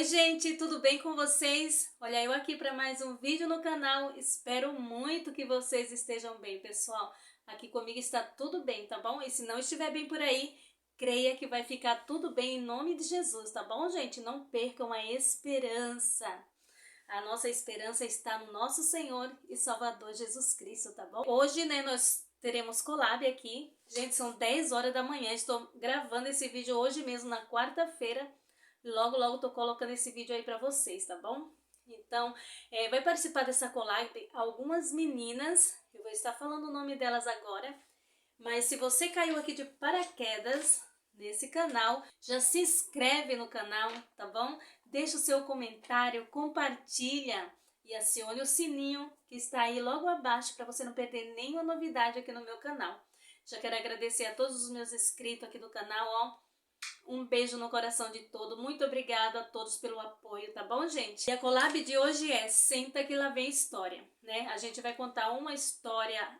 Oi gente, tudo bem com vocês? Olha, eu aqui para mais um vídeo no canal. Espero muito que vocês estejam bem, pessoal. Aqui comigo está tudo bem, tá bom? E se não estiver bem por aí, creia que vai ficar tudo bem em nome de Jesus, tá bom, gente? Não percam a esperança. A nossa esperança está no nosso Senhor e Salvador Jesus Cristo, tá bom? Hoje, né, nós teremos collab aqui. Gente, são 10 horas da manhã. Estou gravando esse vídeo hoje mesmo, na quarta-feira. Logo tô colocando esse vídeo aí pra vocês, tá bom? Então, vai participar dessa collab algumas meninas. Eu vou estar falando o nome delas agora. Mas se você caiu aqui de paraquedas nesse canal, já se inscreve no canal, tá bom? Deixa o seu comentário, compartilha e acione o sininho que está aí logo abaixo para você não perder nenhuma novidade aqui no meu canal. Já quero agradecer a todos os meus inscritos aqui do canal, ó. Um beijo no coração de todo. Muito obrigada a todos pelo apoio, tá bom, gente? E a collab de hoje é Senta que lá vem história, né? A gente vai contar uma história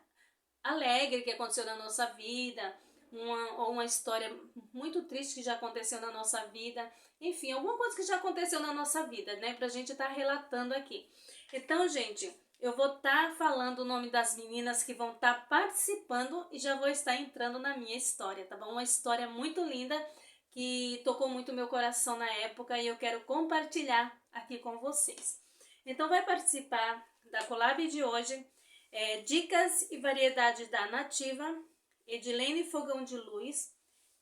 alegre que aconteceu na nossa vida, uma história muito triste que já aconteceu na nossa vida, enfim, alguma coisa que já aconteceu na nossa vida, né, pra gente estar relatando aqui. Então, gente, eu vou estar falando o nome das meninas que vão estar participando e já vou estar entrando na minha história, tá bom? Uma história muito linda que tocou muito meu coração na época e eu quero compartilhar aqui com vocês. Então, vai participar da collab de hoje Dicas e Variedades da Nativa, Edilene Fogão de Luz,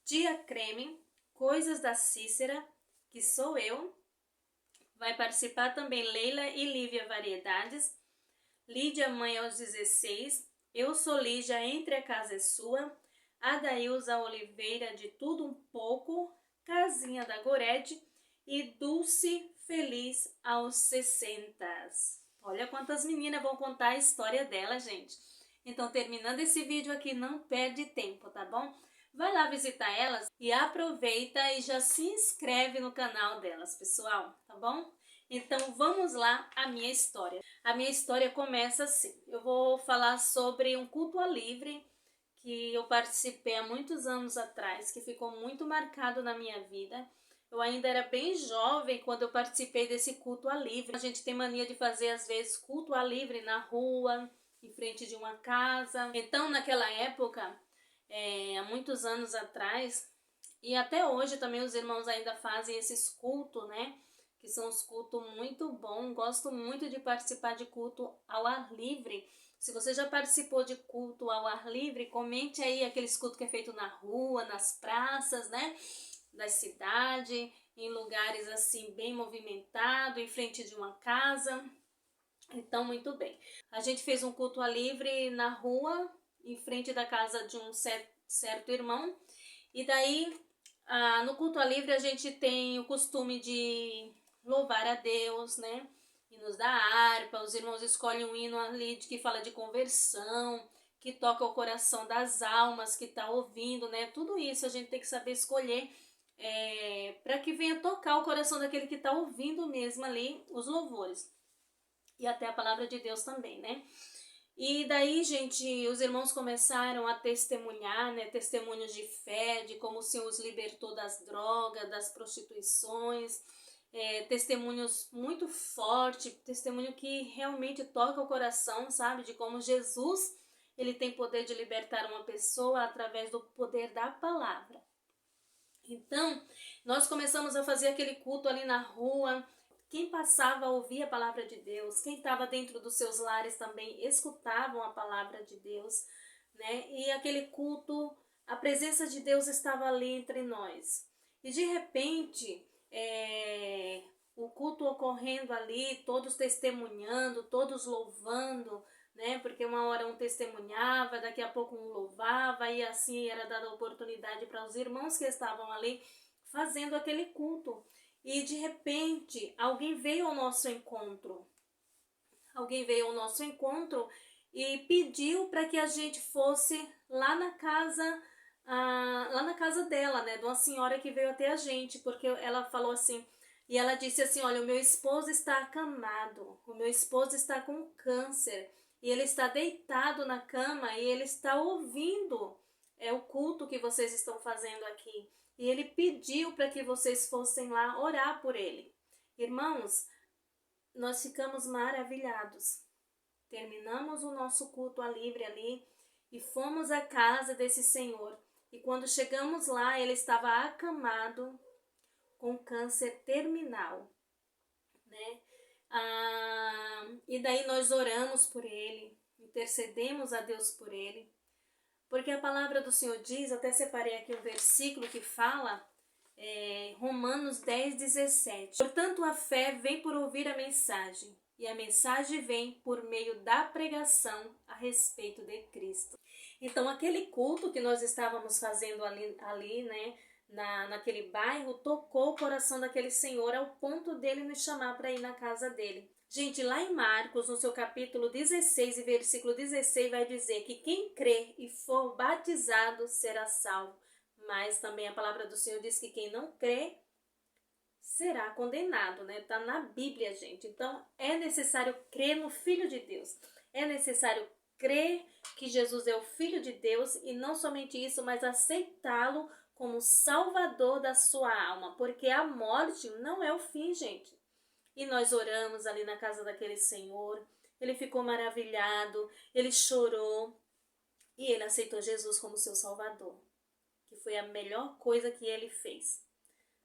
Tia Creme, Coisas da Cícera, que sou eu. Vai participar também Leila e Lívia Variedades, Lídia Mãe aos 16, Eu Sou Lígia, Entre a Casa é Sua, Adailza Oliveira de Tudo Um Pouco, Casinha da Gorete e Dulce Feliz aos 60. Olha quantas meninas vão contar a história dela, gente. Então, terminando esse vídeo aqui, não perde tempo, tá bom? Vai lá visitar elas e aproveita e já se inscreve no canal delas, pessoal, tá bom? Então, vamos lá a minha história. A minha história começa assim. Eu vou falar sobre um culto ao livre que eu participei há muitos anos atrás, que ficou muito marcado na minha vida. Eu ainda era bem jovem quando eu participei desse culto ao livre. A gente tem mania de fazer, às vezes, culto ao livre na rua, em frente de uma casa. Então, naquela época, há muitos anos atrás, e até hoje também os irmãos ainda fazem esses cultos, né? Que são os cultos muito bons. Gosto muito de participar de culto ao ar livre. Se você já participou de culto ao ar livre, comente aí aqueles cultos que é feito na rua, nas praças, né? Da cidade, em lugares assim bem movimentado, em frente de uma casa. Então, muito bem. A gente fez um culto ao livre na rua, em frente da casa de um certo irmão. E daí, no culto ao livre, a gente tem o costume de louvar a Deus, né? Hinos da harpa, os irmãos escolhem um hino ali que fala de conversão, que toca o coração das almas que está ouvindo, né? Tudo isso a gente tem que saber escolher para que venha tocar o coração daquele que está ouvindo mesmo ali os louvores. E até a palavra de Deus também, né? E daí, gente, os irmãos começaram a testemunhar, né? Testemunhos de fé, de como o Senhor os libertou das drogas, das prostituições, testemunhos muito fortes, testemunho que realmente toca o coração, sabe? De como Jesus, ele tem poder de libertar uma pessoa através do poder da palavra. Então, nós começamos a fazer aquele culto ali na rua. Quem passava ouvia a palavra de Deus. Quem estava dentro dos seus lares também escutavam a palavra de Deus, né? E aquele culto, a presença de Deus estava ali entre nós. E de repente, o culto ocorrendo ali, todos testemunhando, todos louvando, né? Porque uma hora um testemunhava, daqui a pouco um louvava, e assim era dada oportunidade para os irmãos que estavam ali fazendo aquele culto. E de repente, alguém veio ao nosso encontro. Alguém veio ao nosso encontro e pediu para que a gente fosse lá na casa dela, né? De uma senhora que veio até a gente, porque ela falou assim, e ela disse assim, olha, o meu esposo está acamado, o meu esposo está com câncer, e ele está deitado na cama e ele está ouvindo o culto que vocês estão fazendo aqui. E ele pediu para que vocês fossem lá orar por ele. Irmãos, nós ficamos maravilhados. Terminamos o nosso culto livre ali e fomos à casa desse senhor. E quando chegamos lá, ele estava acamado com câncer terminal, né? E daí nós oramos por ele, intercedemos a Deus por ele, porque a palavra do Senhor diz, até separei aqui um versículo que fala, Romanos 10:17. Portanto, a fé vem por ouvir a mensagem, e a mensagem vem por meio da pregação a respeito de Cristo. Então, aquele culto que nós estávamos fazendo ali, né, naquele bairro, tocou o coração daquele senhor ao ponto dele nos chamar para ir na casa dele. Gente, lá em Marcos, no seu capítulo 16 e versículo 16, vai dizer que quem crê e for batizado será salvo. Mas também a palavra do Senhor diz que quem não crê será condenado, né? Tá na Bíblia, gente. Então, é necessário crer no Filho de Deus. É necessário crer que Jesus é o Filho de Deus e não somente isso, mas aceitá-lo como Salvador da sua alma, porque a morte não é o fim, gente. E nós oramos ali na casa daquele senhor, ele ficou maravilhado, ele chorou e ele aceitou Jesus como seu Salvador, que foi a melhor coisa que ele fez.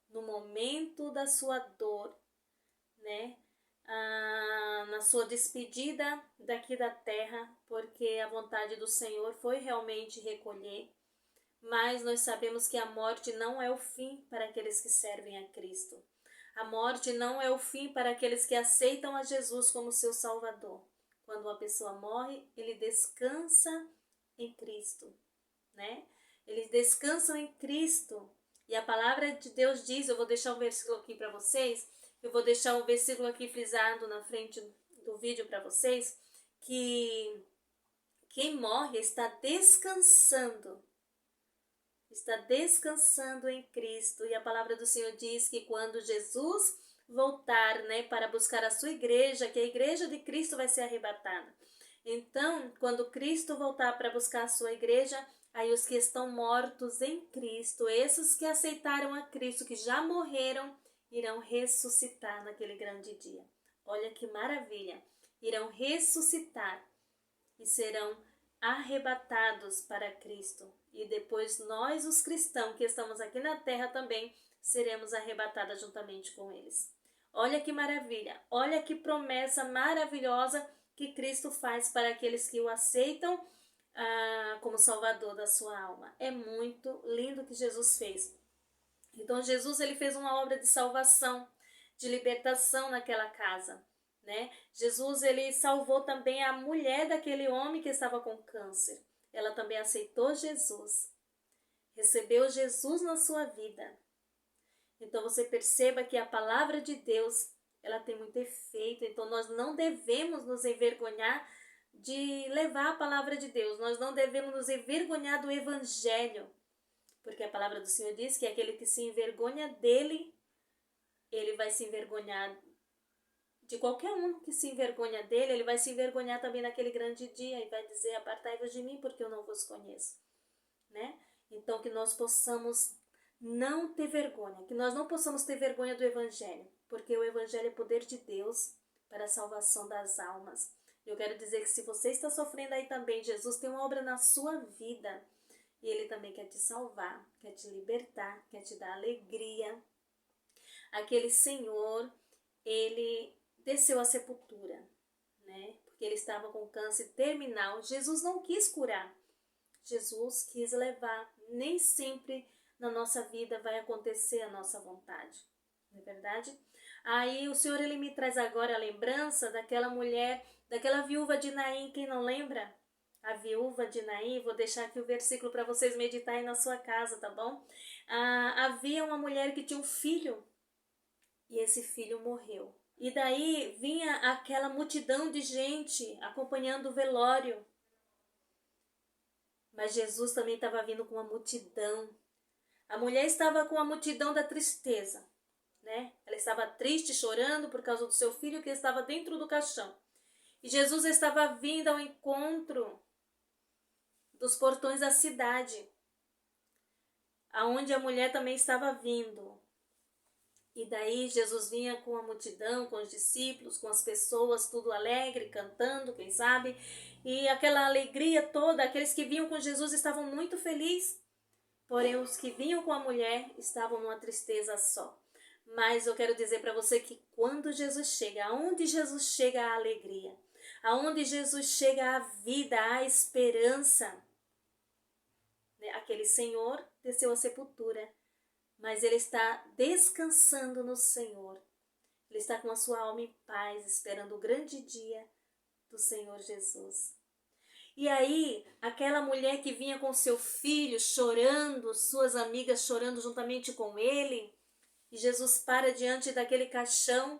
No momento da sua dor, né? Na sua despedida daqui da terra, porque a vontade do Senhor foi realmente recolher, mas nós sabemos que a morte não é o fim para aqueles que servem a Cristo. A morte não é o fim para aqueles que aceitam a Jesus como seu Salvador. Quando uma pessoa morre, ele descansa em Cristo, né? Eles descansam em Cristo. E a palavra de Deus diz, eu vou deixar um versículo aqui para vocês, eu vou deixar um versículo aqui frisado na frente do vídeo para vocês, que quem morre está descansando em Cristo. E a palavra do Senhor diz que quando Jesus voltar, né, para buscar a sua igreja, que a igreja de Cristo vai ser arrebatada. Então, quando Cristo voltar para buscar a sua igreja, aí os que estão mortos em Cristo, esses que aceitaram a Cristo, que já morreram, irão ressuscitar naquele grande dia. Olha que maravilha! Irão ressuscitar e serão arrebatados para Cristo. E depois nós, os cristãos que estamos aqui na terra também, seremos arrebatados juntamente com eles. Olha que maravilha! Olha que promessa maravilhosa que Cristo faz para aqueles que o aceitam como Salvador da sua alma. É muito lindo o que Jesus fez. Então Jesus, ele fez uma obra de salvação, de libertação naquela casa, né? Jesus, ele salvou também a mulher daquele homem que estava com câncer. Ela também aceitou Jesus, recebeu Jesus na sua vida. Então você perceba que a palavra de Deus, ela tem muito efeito. Então nós não devemos nos envergonhar de levar a palavra de Deus. Nós não devemos nos envergonhar do Evangelho, porque a palavra do Senhor diz que aquele que se envergonha dele, ele vai se envergonhar de qualquer um que se envergonha dele, ele vai se envergonhar também naquele grande dia e vai dizer: apartai-vos de mim, porque eu não vos conheço, né? Então que nós possamos não ter vergonha, que nós não possamos ter vergonha do Evangelho, porque o Evangelho é poder de Deus para a salvação das almas. Eu quero dizer que se você está sofrendo aí também, Jesus tem uma obra na sua vida e Ele também quer te salvar, quer te libertar, quer te dar alegria. Aquele Senhor, ele desceu à sepultura, né? Porque ele estava com câncer terminal. Jesus não quis curar, Jesus quis levar. Nem sempre na nossa vida vai acontecer a nossa vontade, não é verdade? Aí o Senhor, ele me traz agora a lembrança daquela mulher, daquela viúva de Naim. Quem não lembra? A viúva de Naim, vou deixar aqui o versículo para vocês meditarem na sua casa, tá bom? Havia uma mulher que tinha um filho e esse filho morreu. E daí vinha aquela multidão de gente acompanhando o velório. Mas Jesus também estava vindo com uma multidão. A mulher estava com a multidão da tristeza, né? Ela estava triste, chorando por causa do seu filho que estava dentro do caixão. E Jesus estava vindo ao encontro dos portões da cidade, aonde a mulher também estava vindo. E daí Jesus vinha com a multidão, com os discípulos, com as pessoas, tudo alegre, cantando, quem sabe. E aquela alegria toda, aqueles que vinham com Jesus estavam muito felizes. Porém, os que vinham com a mulher estavam numa tristeza só. Mas eu quero dizer para você que quando Jesus chega, aonde Jesus chega a alegria, aonde Jesus chega a vida, a esperança, né? Aquele Senhor desceu à sepultura, mas ele está descansando no Senhor. Ele está com a sua alma em paz, esperando o grande dia do Senhor Jesus. E aí, aquela mulher que vinha com seu filho chorando, suas amigas chorando juntamente com ele, e Jesus para diante daquele caixão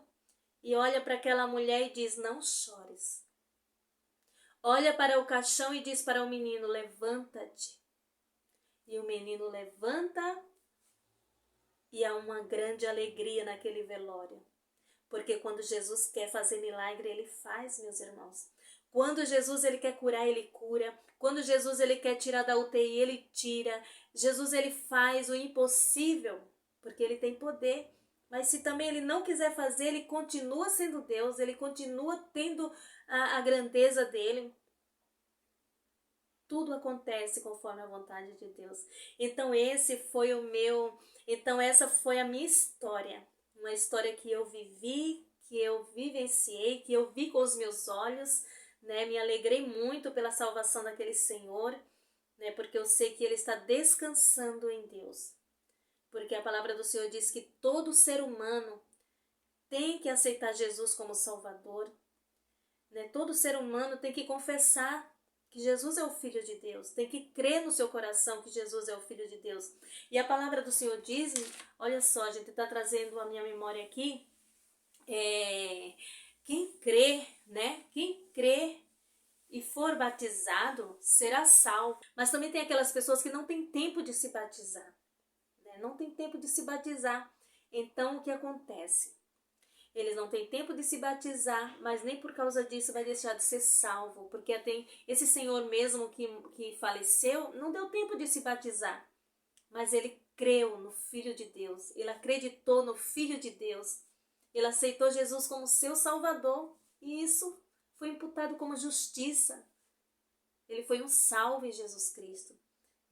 e olha para aquela mulher e diz: não chores. Olha para o caixão e diz para o menino: levanta-te. E o menino levanta e há uma grande alegria naquele velório. Porque quando Jesus quer fazer milagre, ele faz, meus irmãos. Quando Jesus ele quer curar, ele cura. Quando Jesus ele quer tirar da UTI, ele tira. Jesus ele faz o impossível, porque ele tem poder. Mas se também ele não quiser fazer, ele continua sendo Deus, ele continua tendo a grandeza dele. Tudo acontece conforme a vontade de Deus. Então essa foi a minha história. Uma história que eu vivi, que eu vivenciei, que eu vi com os meus olhos, né? Me alegrei muito pela salvação daquele Senhor, né? Porque eu sei que ele está descansando em Deus. Porque a palavra do Senhor diz que todo ser humano tem que aceitar Jesus como Salvador, né? Todo ser humano tem que confessar que Jesus é o Filho de Deus, tem que crer no seu coração que Jesus é o Filho de Deus. E a palavra do Senhor diz, olha só, a gente está trazendo a minha memória aqui, quem crê, né? Quem crê e for batizado será salvo. Mas também tem aquelas pessoas que não têm tempo de se batizar, né? Não tem tempo de se batizar. Então o que acontece? Eles não têm tempo de se batizar, mas nem por causa disso vai deixar de ser salvo. Porque tem esse senhor mesmo que faleceu, não deu tempo de se batizar. Mas ele creu no Filho de Deus. Ele acreditou no Filho de Deus. Ele aceitou Jesus como seu Salvador. E isso foi imputado como justiça. Ele foi um salvo em Jesus Cristo,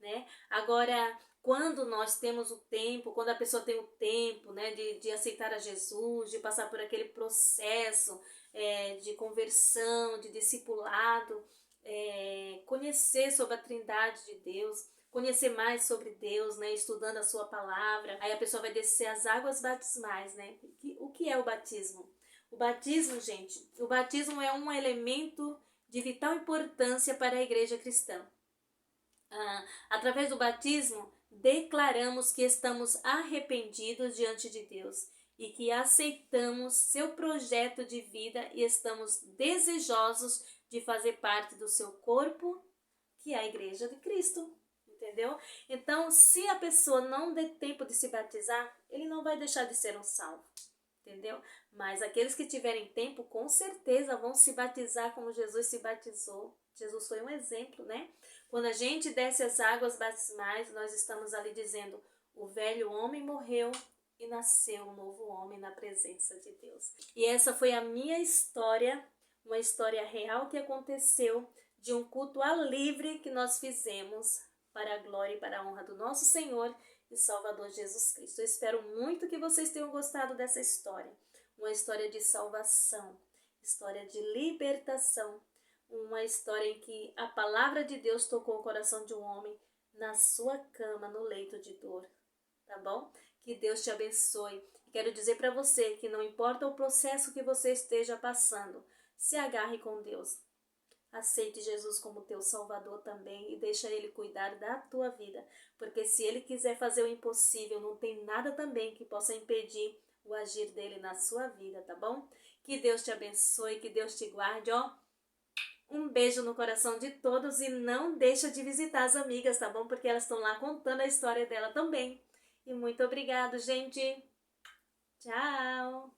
né? Agora, quando nós temos o tempo, quando a pessoa tem o tempo, né, de aceitar a Jesus, de passar por aquele processo de conversão, de discipulado, conhecer sobre a Trindade de Deus, conhecer mais sobre Deus, né, estudando a sua palavra, aí a pessoa vai descer as águas batismais, né? O que é o batismo? O batismo, gente, o batismo é um elemento de vital importância para a igreja cristã. Através do batismo, declaramos que estamos arrependidos diante de Deus e que aceitamos seu projeto de vida e estamos desejosos de fazer parte do seu corpo, que é a igreja de Cristo. Entendeu? Então, se a pessoa não der tempo de se batizar, ele não vai deixar de ser um salvo. Entendeu? Mas aqueles que tiverem tempo, com certeza vão se batizar como Jesus se batizou. Jesus foi um exemplo, né? Quando a gente desce as águas batismais, nós estamos ali dizendo: o velho homem morreu e nasceu um novo homem na presença de Deus. E essa foi a minha história, uma história real que aconteceu de um culto ao livre que nós fizemos para a glória e para a honra do nosso Senhor e Salvador Jesus Cristo. Eu espero muito que vocês tenham gostado dessa história. Uma história de salvação, história de libertação, uma história em que a palavra de Deus tocou o coração de um homem na sua cama, no leito de dor. Tá bom? Que Deus te abençoe. Quero dizer para você que não importa o processo que você esteja passando, se agarre com Deus. Aceite Jesus como teu Salvador também e deixa Ele cuidar da tua vida. Porque se Ele quiser fazer o impossível, não tem nada também que possa impedir o agir dele na sua vida, tá bom? Que Deus te abençoe, que Deus te guarde, ó. Um beijo no coração de todos e não deixa de visitar as amigas, tá bom? Porque elas estão lá contando a história dela também. E muito obrigado, gente. Tchau!